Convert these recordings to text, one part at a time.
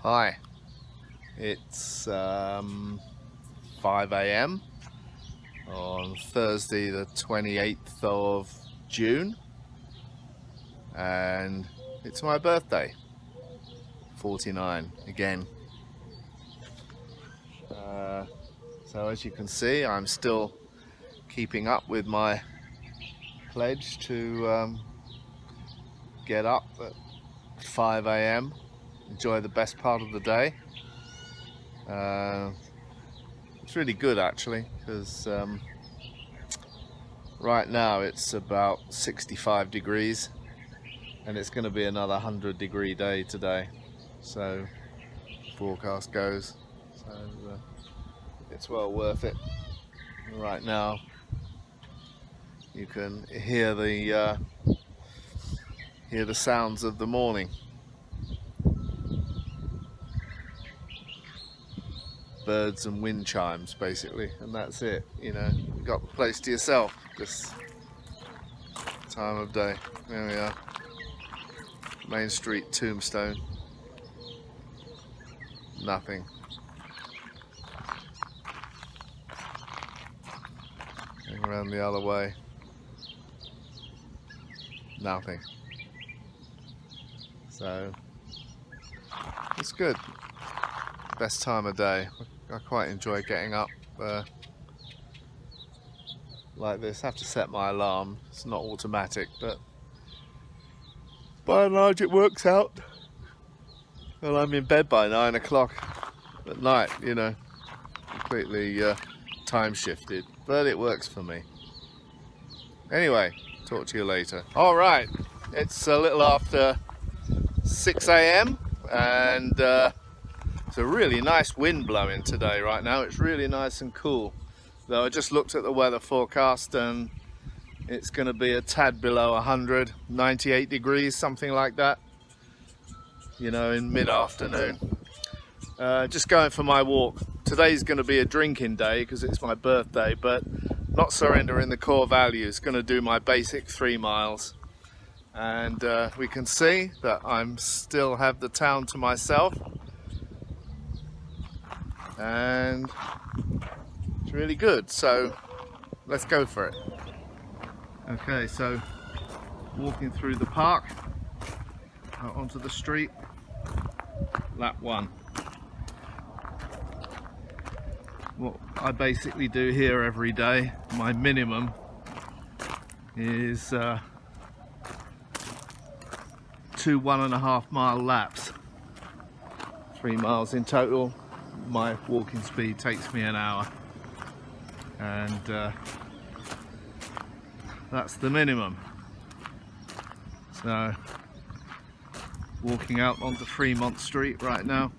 Hi, it's 5 a.m. on Thursday the 28th of June, and it's my birthday, 49 again. So as you can see, I'm still keeping up with my pledge to get up at 5 a.m. enjoy the best part of the day. It's really good actually, because right now it's about 65 degrees and it's going to be another 100-degree day today, so forecast goes. So it's well worth it. Right now you can hear the sounds of the morning. Birds and wind chimes basically, and that's it. You know, you've got the place to yourself this time of day. There we are, Main Street, Tombstone. Nothing. Going around the other way. Nothing. So it's good. Best time of day. I quite enjoy getting up like this. I have to set my alarm. It's not automatic, but by and large it works out. Well, I'm in bed by 9 o'clock at night, you know, completely time shifted, but it works for me. Anyway, talk to you later. All right, it's a little after 6 a.m. and it's a really nice wind blowing today right now. It's really nice and cool. Though I just looked at the weather forecast and it's going to be a tad below 100, 98 degrees, something like that, you know, in mid-afternoon. Just going for my walk. Today's going to be a drinking day because it's my birthday, but not surrendering the core values. Going to do my basic 3 miles. And we can see that I'm still have the town to myself. And it's really good, so let's go for it. Okay, so walking through the park out onto the street, lap 1. What I basically do here every day, my minimum is 2 1.5 mile laps, 3 miles in total. My walking speed takes me an hour, and that's the minimum. So walking out onto Fremont Street right now.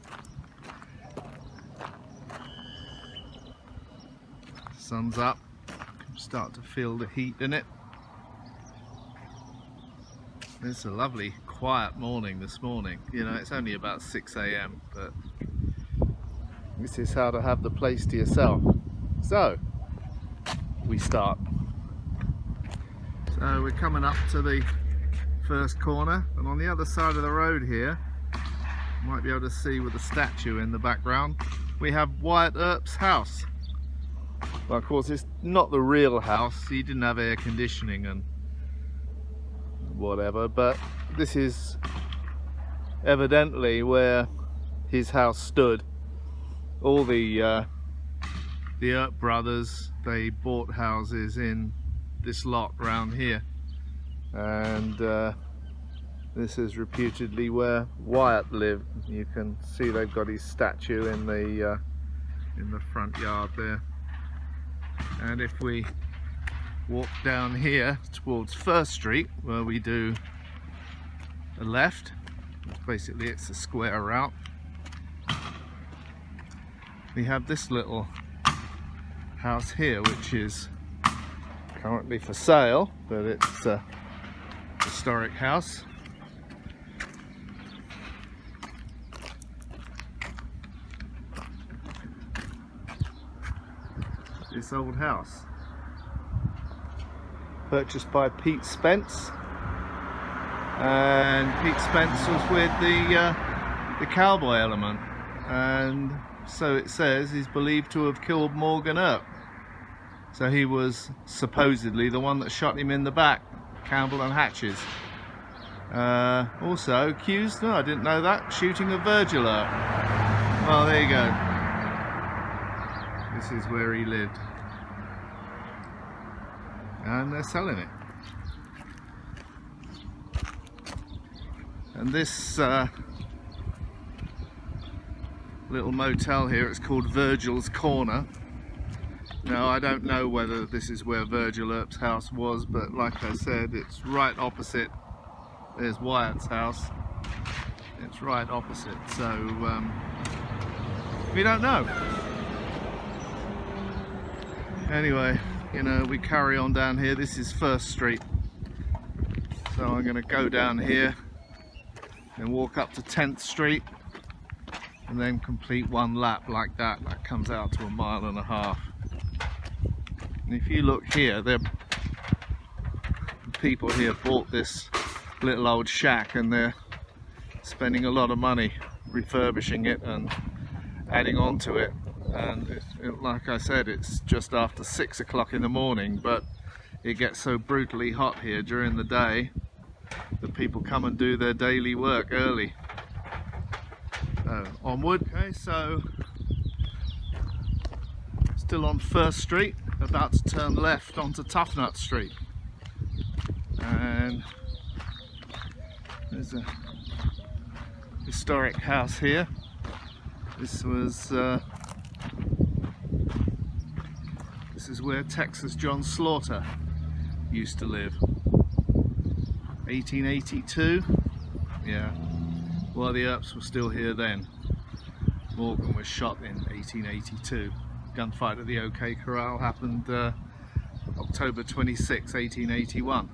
Sun's up, start to feel the heat in it. It's a lovely quiet morning this morning. You know, it's only about 6 a.m. but this is how to have the place to yourself. So we start. So we're coming up to the first corner, and on the other side of the road here, you might be able to see with the statue in the background, we have Wyatt Earp's house. Well, of course it's not the real house, he didn't have air conditioning and whatever, but this is evidently where his house stood. All the Earp brothers, they bought houses in this lot round here, and this is reputedly where Wyatt lived. You can see they've got his statue in the front yard there. And if we walk down here towards First Street, where we do a left, basically it's a square route, we have this little house here, which is currently for sale, but it's a historic house. This old house, purchased by Pete Spence, and Pete Spence was with the the cowboy element, and so it says he's believed to have killed Morgan Earp. So he was supposedly the one that shot him in the back, Campbell and Hatches. Also accused, no, I didn't know that, shooting of Virgil Earp. Well, there you go. This is where he lived. And they're selling it. And this little motel here, it's called Virgil's Corner. Now, I don't know whether this is where Virgil Earp's house was, but like I said, it's right opposite. There's Wyatt's house. It's right opposite, so we don't know. Anyway, you know, we carry on down here. This is First Street. So I'm going to go down here and walk up to 10th Street and then complete one lap like that. That comes out to 1.5 miles. And if you look here, the people here bought this little old shack and they're spending a lot of money refurbishing it and adding on to it. And like I said, it's just after 6 o'clock in the morning, but it gets so brutally hot here during the day that people come and do their daily work early. So onward. Okay, so still on First Street, about to turn left onto Toughnut Street, and there's a historic house here. This was this is where Texas John Slaughter used to live. 1882, yeah. Well, the Earps were still here then. Morgan was shot in 1882. Gunfight at the OK Corral happened October 26, 1881.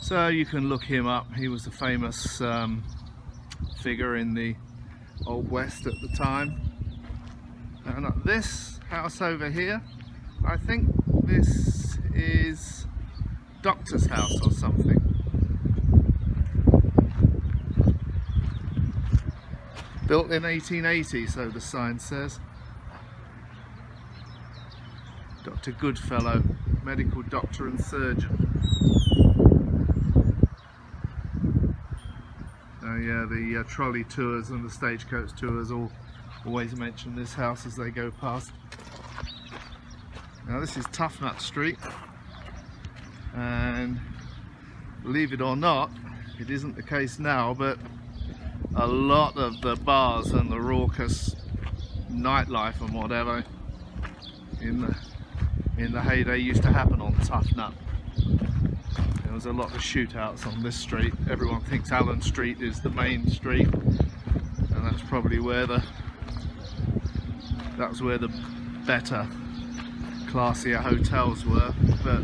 So you can look him up. He was a famous figure in the Old West at the time. And this house over here, I think this is Doctor's house or something. Built in 1880, so the sign says. Dr. Goodfellow, medical doctor and surgeon. Oh yeah, the trolley tours and the stagecoach tours always mention this house as they go past. Now this is Toughnut Street, and believe it or not, it isn't the case now, but a lot of the bars and the raucous nightlife and whatever in the heyday used to happen on Toughnut. There was a lot of shootouts on this street. Everyone thinks Allen Street is the main street, and that's probably where the better, classier hotels were, but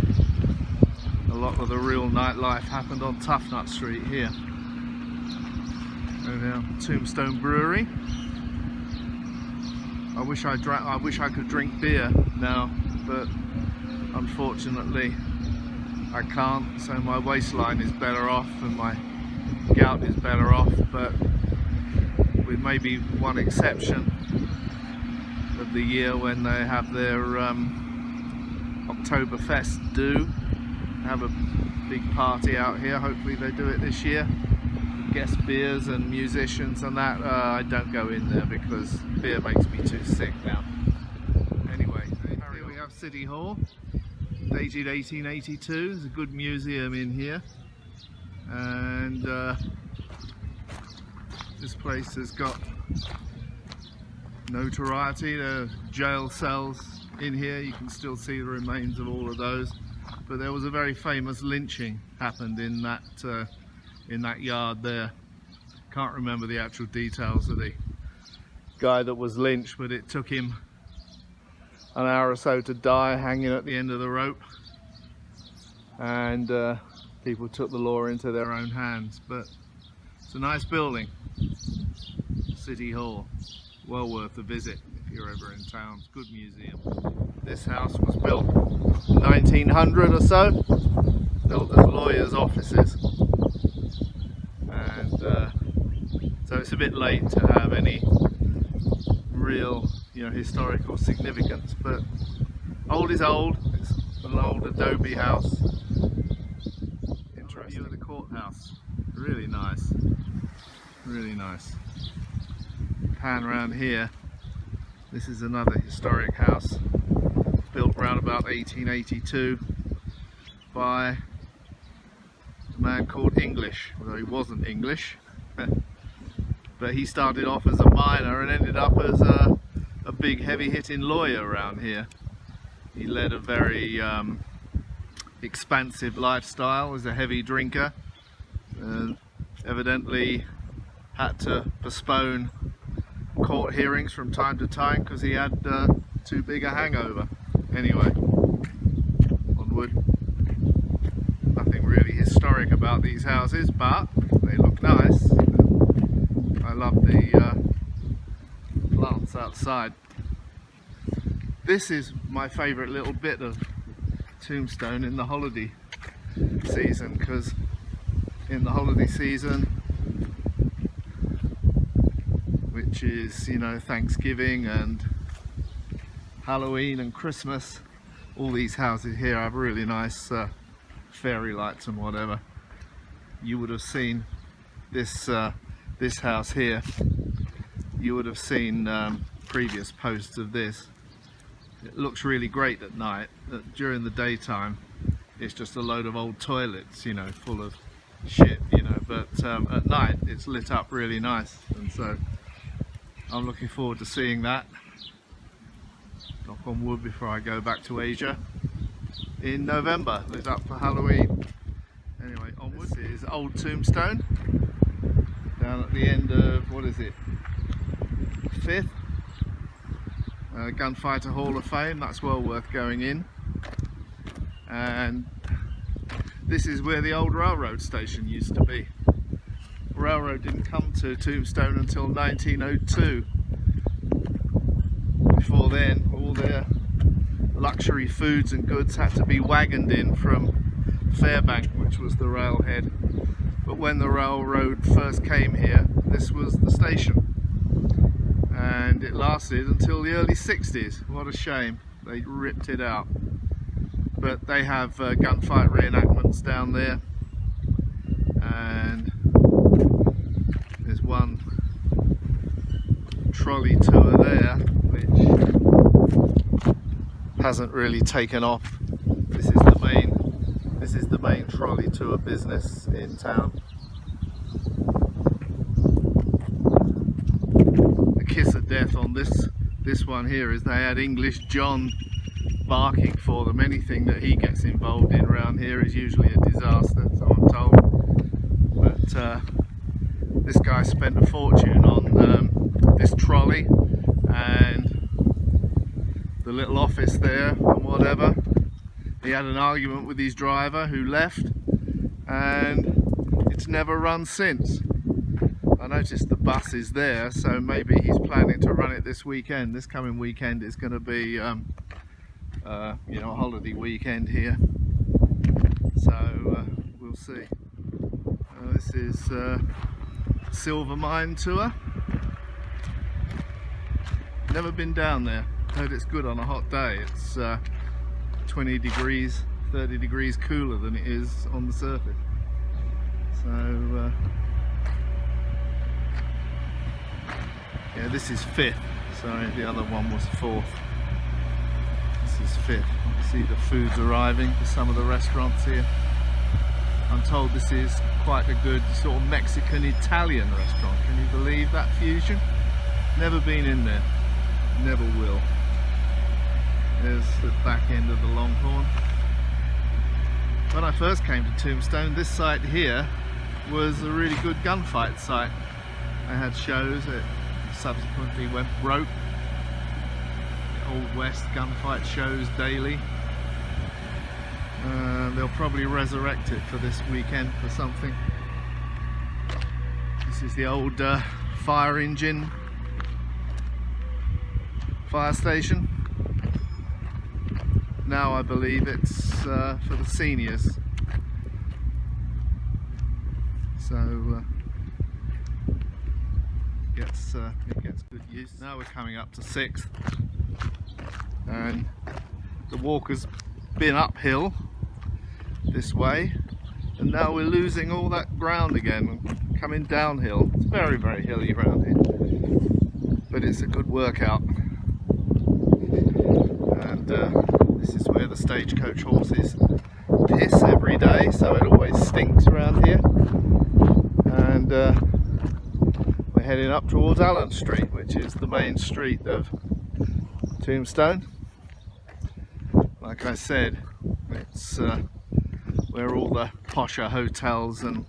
a lot of the real nightlife happened on Toughnut Street here. And now Tombstone Brewery. I wish I could drink beer now, but unfortunately I can't, so my waistline is better off and my gout is better off, but with maybe one exception of the year when they have their Oktoberfest have a big party out here. Hopefully they do it this year. Guest beers and musicians and that. I don't go in there because beer makes me too sick now. Anyway, here we have City Hall, dated 1882. There's a good museum in here, and this place has got notoriety. There are jail cells in here. You can still see the remains of all of those. But there was a very famous lynching happened in that yard there. Can't remember the actual details of the guy that was lynched, but it took him an hour or so to die hanging at the end of the rope, and people took the law into their own hands. But it's a nice building, City Hall, well worth a visit if you're ever in town. It's a good museum. This house was built 1900 or so, built as lawyers' offices, and So it's a bit late to have any real, historical significance, but old is old. It's an old adobe house. Interesting view of the courthouse. Really nice. Really nice. Pan around here. This is another historic house built around about 1882 by a man called English, although he wasn't English. But he started off as a miner and ended up as a big heavy-hitting lawyer around here. He led a very expansive lifestyle, was a heavy drinker, and evidently had to postpone court hearings from time to time because he had too big a hangover. Anyway, onward. Nothing really historic about these houses, but they look nice. I love the plants outside. This is my favourite little bit of Tombstone in the holiday season, because in the holiday season, which is, Thanksgiving and Halloween and Christmas, all these houses here have really nice fairy lights and whatever. You would have seen this this house here. You would have seen previous posts of this. It looks really great at night. During the daytime it's just a load of old toilets, full of shit, but at night it's lit up really nice, and so I'm looking forward to seeing that. Knock on wood before I go back to Asia in November, lit up for Halloween. Anyway, onwards. This is Old Tombstone, down at the end of, what is it, 5th Gunfighter Hall of Fame. That's well worth going in. And this is where the old railroad station used to be. Railroad didn't come to Tombstone until 1902. Before then, all their luxury foods and goods had to be wagoned in from Fairbank, which was the railhead. But when the railroad first came here, this was the station, and it lasted until the early 60s. What a shame, they ripped it out. But they have gunfight reenactments down there, and there's one trolley tour there which hasn't really taken off. This is the main trolley tour business in town. The kiss of death on this one here is they had English John barking for them. Anything that he gets involved in around here is usually a disaster, so I'm told. But this guy spent a fortune on this trolley and the little office there and whatever. He had an argument with his driver who left, and it's never run since. I noticed the bus is there, so maybe he's planning to run it this weekend. This coming weekend is going to be a holiday weekend here, so we'll see. This is Silver Mine tour. Never been down there. Heard it's good on a hot day. It's 20 degrees, 30 degrees cooler than it is on the surface. So yeah, this is 5th. Sorry, the other one was 4th. This is 5th. You see the food's arriving for some of the restaurants here. I'm told this is quite a good sort of Mexican-Italian restaurant. Can you believe that fusion? Never been in there. Never will. There's the back end of the Longhorn. When I first came to Tombstone, this site here was a really good gunfight site. They had shows. It subsequently went broke. The Old West gunfight shows daily. They'll probably resurrect it for this weekend for something. This is the old fire engine fire station. Now I believe it's for the seniors. So gets good use. Now we're coming up to 6th, and the walk has been uphill this way, and now we're losing all that ground again and coming downhill. It's very, very hilly around here, but it's a good workout. And this is where the stagecoach horses piss every day, so it always stinks around here. And we're heading up towards Allen Street, which is the main street of Tombstone. Like I said, it's where all the posher hotels and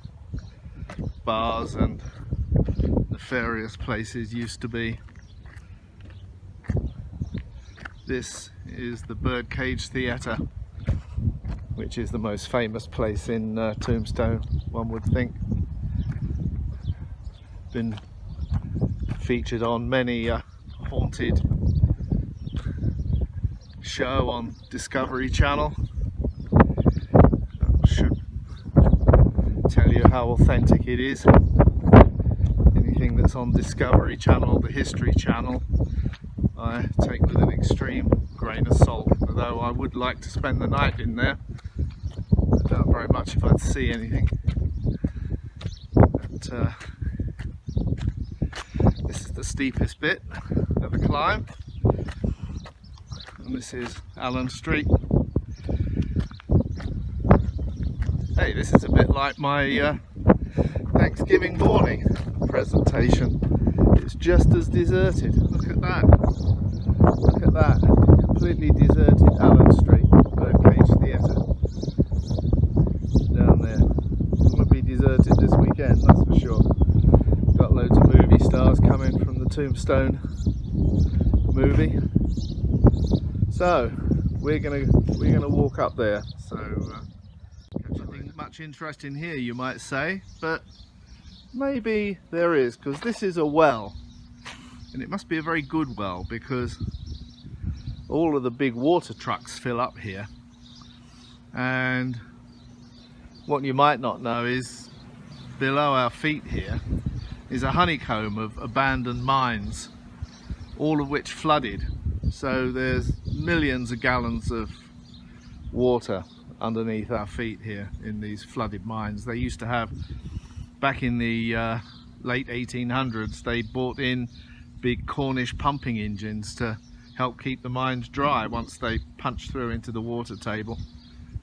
bars and nefarious places used to be. This is the Birdcage Theatre, which is the most famous place in Tombstone, one would think. Been featured on many haunted show on Discovery Channel. I should tell you how authentic it is. Anything that's on Discovery Channel, the History Channel, I take with an extreme grain of salt, although I would like to spend the night in there. I doubt very much if I'd see anything. But this is the steepest bit of the climb, and this is Allen Street. Hey, this is a bit like my Thanksgiving morning presentation. It's just as deserted. Look at that. Look at that. Completely deserted Allen Street, Birdcage Theatre. Down there. It won't be deserted this weekend, that's for sure. Got loads of movie stars coming from the Tombstone movie. So we're gonna walk up there. So nothing much interest in here, you might say, but maybe there is, because this is a well, and it must be a very good well, because all of the big water trucks fill up here. And what you might not know is below our feet here is a honeycomb of abandoned mines, all of which flooded. So there's millions of gallons of water underneath our feet here in these flooded mines. They used to have, back in the late 1800s, they brought in big Cornish pumping engines to help keep the mines dry once they punched through into the water table.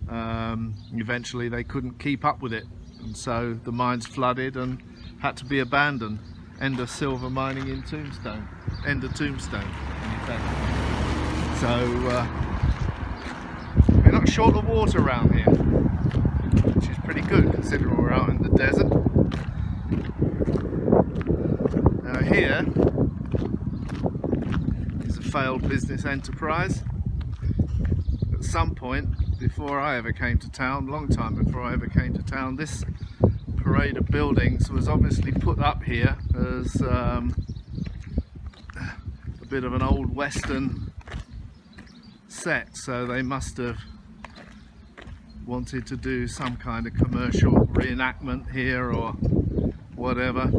Eventually they couldn't keep up with it, and so the mines flooded and had to be abandoned. End of silver mining in Tombstone. End of Tombstone, in effect. So we're not short of water around here, which is pretty good considering we're out in the desert. Now here is a failed business enterprise. At some point before I ever came to town, long time before I ever came to town, this parade of buildings was obviously put up here as a bit of an old western set, so they must have wanted to do some kind of commercial reenactment here or whatever,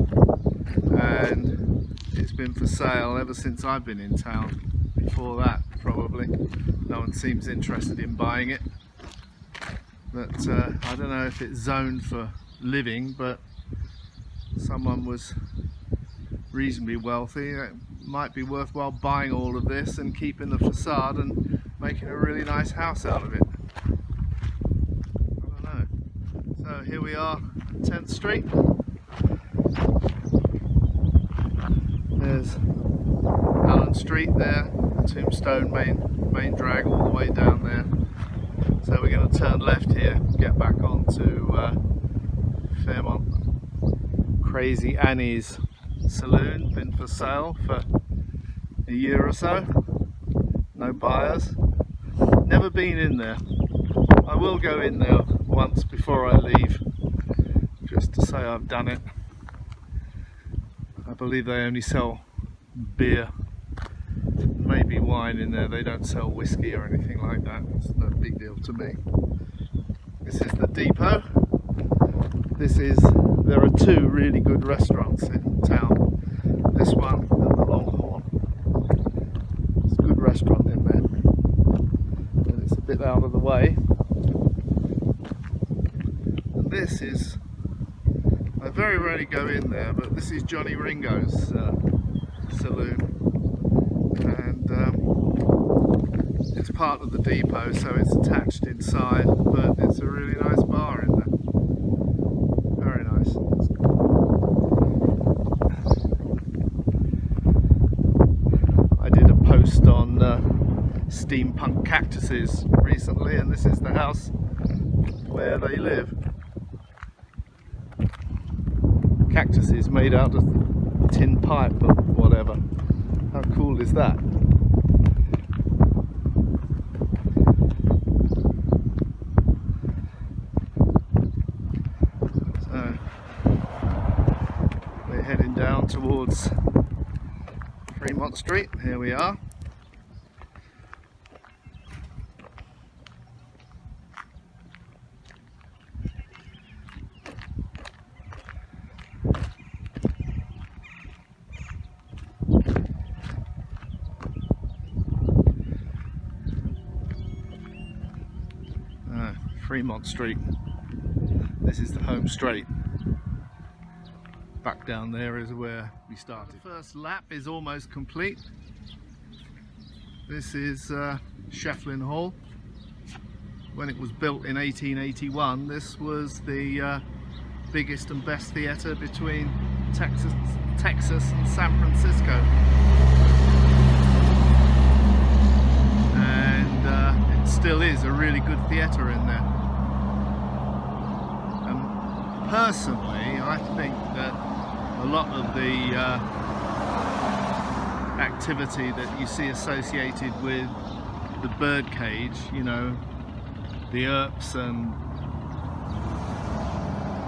and it's been for sale ever since I've been in town. Before that, probably no one seems interested in buying it, but I don't know if it's zoned for living, but someone was reasonably wealthy. It might be worthwhile buying all of this and keeping the facade and making a really nice house out of it. I don't know. So here we are, 10th Street. There's Allen Street there, Tombstone main drag all the way down there. So we're going to turn left here, get back onto Fairmont. Crazy Annie's saloon, been for sale for a year or so. No buyers. Never been in there. I will go in there once before I leave, just to say I've done it. I believe they only sell beer, maybe wine in there. They don't sell whiskey or anything like that. It's no big deal to me. This is the depot. There are two really good restaurants in town. this one and the Longhorn. It's a good restaurant in there, and it's a bit out of the way. And this is, I very rarely go in there, but this is Johnny Ringo's saloon, and it's part of the depot, so it's attached inside, but it's a really nice bar in there. Very nice. I did a post on steampunk cactuses recently, and this is the house where they live. Cactuses made out of tin pipe or whatever. How cool is that? So we're heading down towards Fremont Street. Here we are. Fremont Street. This is the home straight. Back down there is where we started. The first lap is almost complete. This is Shefflin Hall. When it was built in 1881, this was the biggest and best theatre between Texas and San Francisco. And it still is a really good theatre in there. Personally, I think that a lot of the activity that you see associated with the birdcage, you know, the Earps and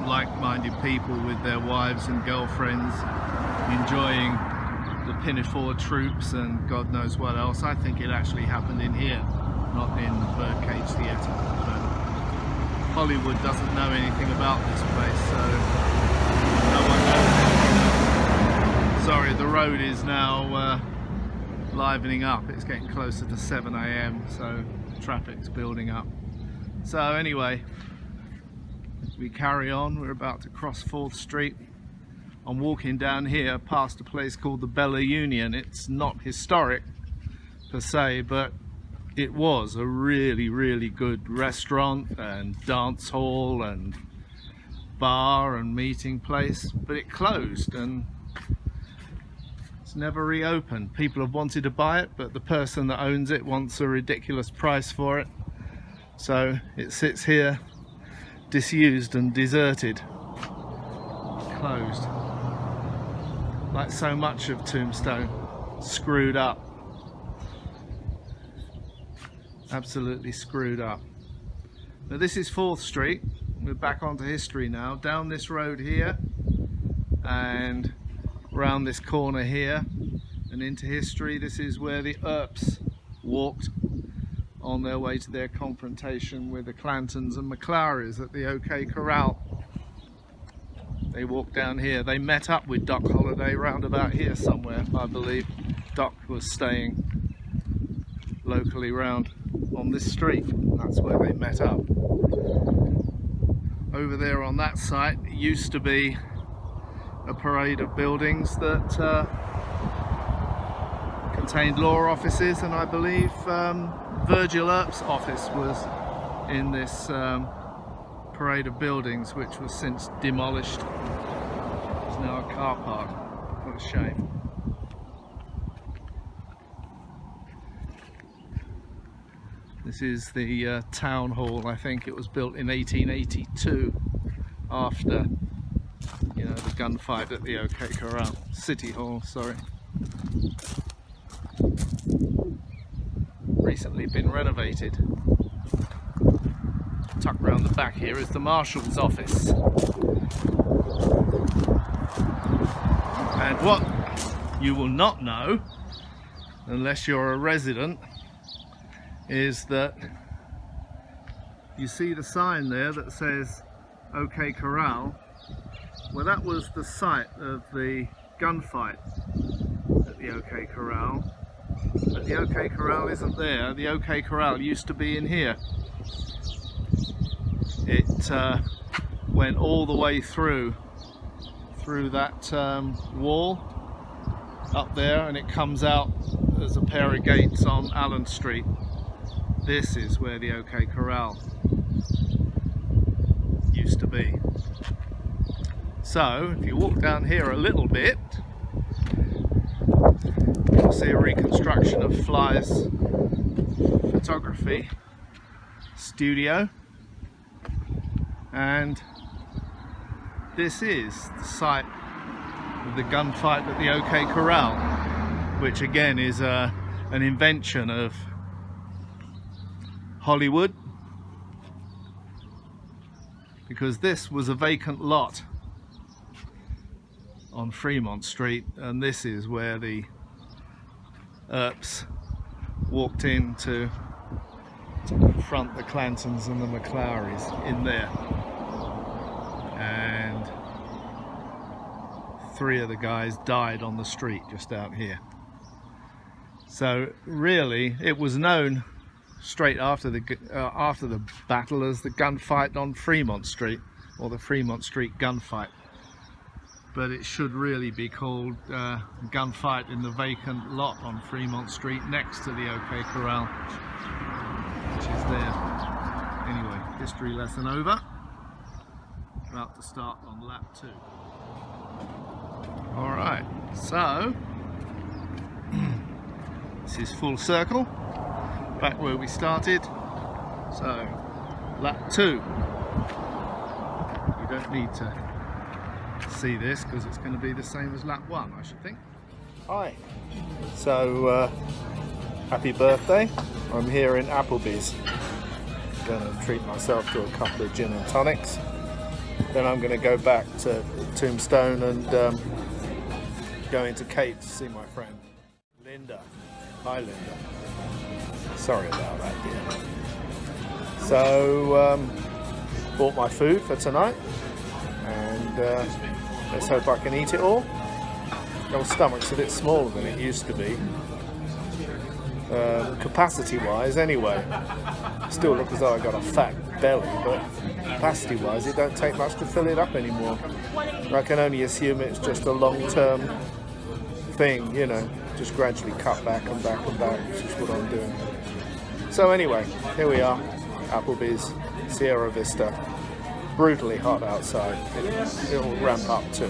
like-minded people with their wives and girlfriends enjoying the pinafore troops and God knows what else, I think it actually happened in here, not in the birdcage theatre. Hollywood doesn't know anything about this place, so no one knows anything. Sorry, the road is now livening up. It's getting closer to 7 AM, so traffic's building up. So anyway, we carry on. We're about to cross 4th Street. I'm walking down here past a place called the Bella Union. It's not historic per se, but it was a really good restaurant and dance hall and bar and meeting place, but it closed and it's never reopened. People have wanted to buy it, but the person that owns it wants a ridiculous price for it, so it sits here disused and deserted, closed, like so much of Tombstone, screwed up. Absolutely screwed up. Now this is 4th Street. We're back onto history now. Down this road here and round this corner here and into history. This is where the Earps walked on their way to their confrontation with the Clantons and McClarys at the OK Corral. They walked down here. They met up with Doc Holliday round about here somewhere, I believe. Doc was staying locally round on this street. That's where they met up. Over there on that site used to be a parade of buildings that contained law offices, and I believe Virgil Earp's office was in this parade of buildings, which was since demolished. It's now a car park. What a shame. This is the town hall. I think it was built in 1882 after, you know, the gunfight at the OK Corral. City Hall, sorry. Recently been renovated. Tucked round the back here is the Marshal's office. And what you will not know, unless you're a resident, is that you see the sign there that says OK Corral. Well, that was the site of the gunfight at the OK Corral, but the OK Corral isn't there. The OK Corral used to be in here. It went all the way through that wall up there, and it comes out as a pair of gates on Allen Street. This is where the OK Corral used to be. So if you walk down here a little bit, you'll see a reconstruction of Fly's photography studio, and this is the site of the gunfight at the OK Corral, which again is an invention of Hollywood, because this was a vacant lot on Fremont Street, and this is where the Earps walked in to confront the Clantons and the McClowrys in there, and 3 of the guys died on the street just out here. So really it was known straight after the battle as the gunfight on Fremont Street, or the Fremont Street gunfight, but it should really be called gunfight in the vacant lot on Fremont Street next to the OK Corral, which is there. Anyway, history lesson over. About to start on lap 2. Alright, so this is full circle, back where we started. So lap 2. You don't need to see this because it's going to be the same as lap 1, I should think. Hi, so happy birthday. I'm here in Applebee's. I'm going to treat myself to a couple of gin and tonics. Then I'm going to go back to Tombstone and go into Cape to see my friend Linda. Hi Linda. Sorry about that, dear. So bought my food for tonight, and let's hope I can eat it all. My stomach's a bit smaller than it used to be, capacity wise anyway. Still look as though I got a fat belly, but capacity wise it don't take much to fill it up anymore. I can only assume it's just a long-term thing, you know, just gradually cut back and back and back, which is what I'm doing. So anyway, here we are, Applebee's, Sierra Vista. Brutally hot outside. It'll ramp up to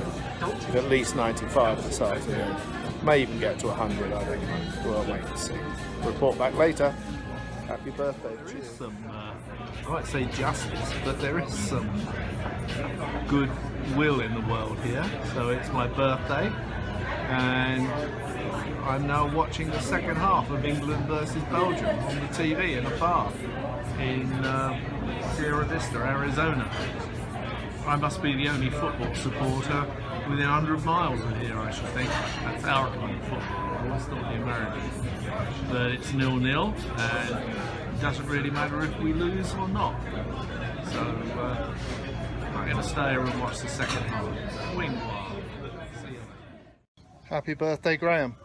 at least 95 this afternoon. May even get to 100, I don't know. We'll wait and see. Report back later. Happy birthday. There is some, I won't say justice, but there is some goodwill in the world here. So it's my birthday, and I'm now watching the second half of England versus Belgium on the TV in a bar in Sierra Vista, Arizona. I must be the only football supporter within 100 miles of here, I should think. That's our kind of football. I always thought the Americans. But it's 0-0, and it doesn't really matter if we lose or not. So I'm going to stay here and watch the second half. Wing wild. See you later. Happy birthday, Graham.